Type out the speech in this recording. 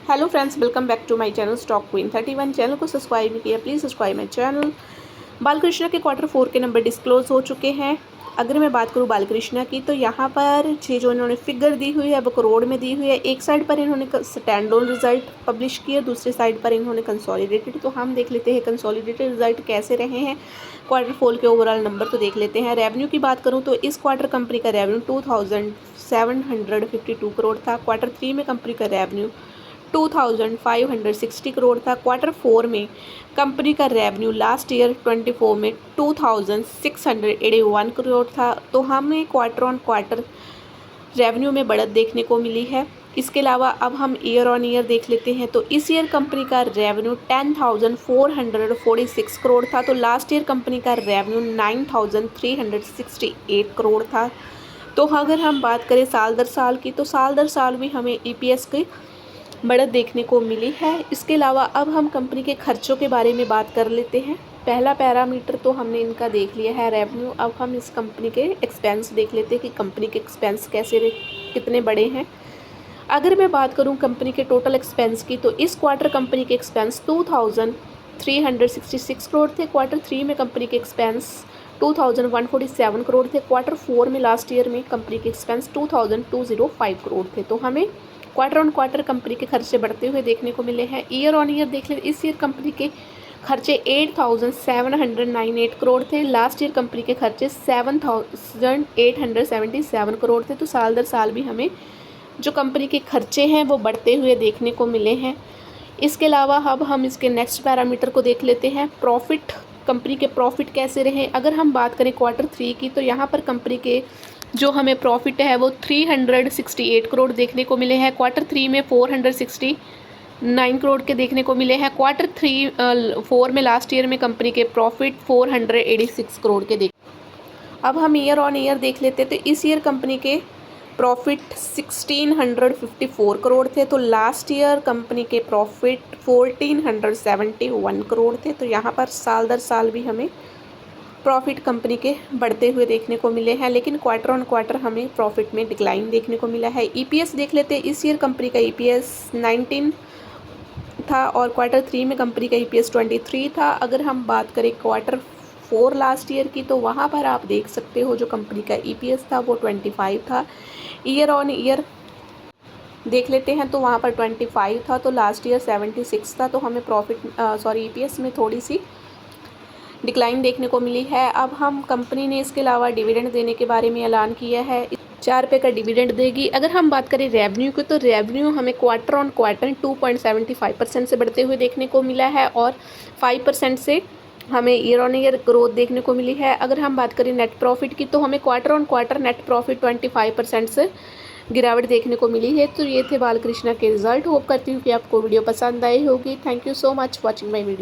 Hello friends, welcome back to my channel stock queen 31। Channel को subscribe नहीं किया, please subscribe my channel. Balkrishna के Q4 के number disclose हो चुके हैं। अगर मैं बात करूं बालकृष्णा की, तो यहाँ पर ये जो इन्होंने फिगर दी हुई है वो करोड़ में दी हुई है। एक साइड पर इन्होंने स्टैंड ऑन रिजल्ट पब्लिश किए, दूसरी साइड पर इन्होंने कंसोलिडेटेड। तो हम देख लेते हैं कंसोलिडेटेड रिजल्ट कैसे रहे हैं। Q4 के ओवरऑल नंबर तो देख लेते हैं। रेवेन्यू की बात करूँ तो इस क्वार्टर कंपनी का रेवेन्यू 2752 करोड़ था। Q3 में कंपनी का रेवेन्यू 2560 करोड़ था। Q4 में कंपनी का रेवेन्यू लास्ट ईयर 24 में 2681 करोड़ था। तो हमें क्वार्टर ऑन क्वार्टर रेवेन्यू में बढ़त देखने को मिली है। इसके अलावा अब हम ईयर ऑन ईयर देख लेते हैं। तो इस ईयर कंपनी का रेवेन्यू 10,446 करोड़ था। तो लास्ट ईयर कंपनी का रेवेन्यू 9,368 करोड़ था। तो अगर हम बात करें साल दर साल की, तो साल दर साल भी हमें EPS की बढ़त देखने को मिली है। इसके अलावा अब हम कंपनी के खर्चों के बारे में बात कर लेते हैं। पहला पैरामीटर तो हमने इनका देख लिया है रेवेन्यू। अब हम इस कंपनी के एक्सपेंस देख लेते हैं कि कंपनी के एक्सपेंस कितने बड़े हैं। अगर मैं बात करूं कंपनी के टोटल एक्सपेंस की, तो इस क्वार्टर कंपनी के एक्सपेंस 2366 करोड़ थे। Q3 में कंपनी के एक्सपेंस 2147 करोड़ थे। Q4 में लास्ट ईयर में कंपनी के एक्सपेंस 2205 करोड़ थे। तो हमें क्वार्टर ऑन क्वार्टर कंपनी के खर्चे बढ़ते हुए देखने को मिले हैं। ईयर ऑन ईयर देख लें, इस ईयर कंपनी के खर्चे 8798 करोड़ थे। लास्ट ईयर कंपनी के खर्चे 7877 करोड़ थे। तो साल दर साल भी हमें जो कंपनी के खर्चे हैं वो बढ़ते हुए देखने को मिले हैं। इसके अलावा अब हम इसके नेक्स्ट पैरामीटर को देख लेते हैं। प्रॉफिट, कंपनी के प्रॉफिट कैसे रहे। अगर हम बात करें Q3 की, तो यहाँ पर कंपनी के जो हमें प्रॉफिट है वो 368 करोड़ देखने को मिले हैं। Q3 में 469 करोड़ के देखने को मिले हैं। Q4 में लास्ट ईयर में कंपनी के प्रॉफिट 486 करोड़ के अब हम ईयर ऑन ईयर देख लेते हैं। तो इस ईयर कंपनी के प्रॉफिट 1654 करोड़ थे। तो लास्ट ईयर कंपनी के प्रॉफिट 1471 करोड़ थे। तो यहाँ पर साल दर साल भी हमें प्रॉफिट कंपनी के बढ़ते हुए देखने को मिले हैं, लेकिन क्वार्टर ऑन क्वार्टर हमें प्रॉफिट में डिक्लाइन देखने को मिला है। EPS देख लेते हैं। इस ईयर कंपनी का EPS 19 था और Q3 में कंपनी का EPS 23 था। अगर हम बात करें Q4 लास्ट ईयर की, तो वहाँ पर आप देख सकते हो जो कंपनी का EPS था वो 25 था। ईयर ऑन ईयर देख लेते हैं तो वहाँ पर 25 था, तो लास्ट ईयर 76 था। तो हमें EPS में थोड़ी सी डिक्लाइन देखने को मिली है। अब हम कंपनी ने इसके अलावा डिविडेंड देने के बारे में ऐलान किया है। 4 रुपये का डिविडेंड देगी। अगर हम बात करें रेवेन्यू की, तो रेवेन्यू हमें क्वार्टर ऑन क्वार्टर 2.75% से बढ़ते हुए देखने को मिला है और 5% से हमें ईयर ऑन ईयर ग्रोथ देखने को मिली है। अगर हम बात करें नेट प्रॉफिट की, तो हमें quarter on quarter net profit 25% से गिरावट देखने को मिली है। तो ये थे बालकृष्णा के रिजल्ट। होप करती हूँ कि आपको वीडियो पसंद आई होगी। Thank you so much watching my video.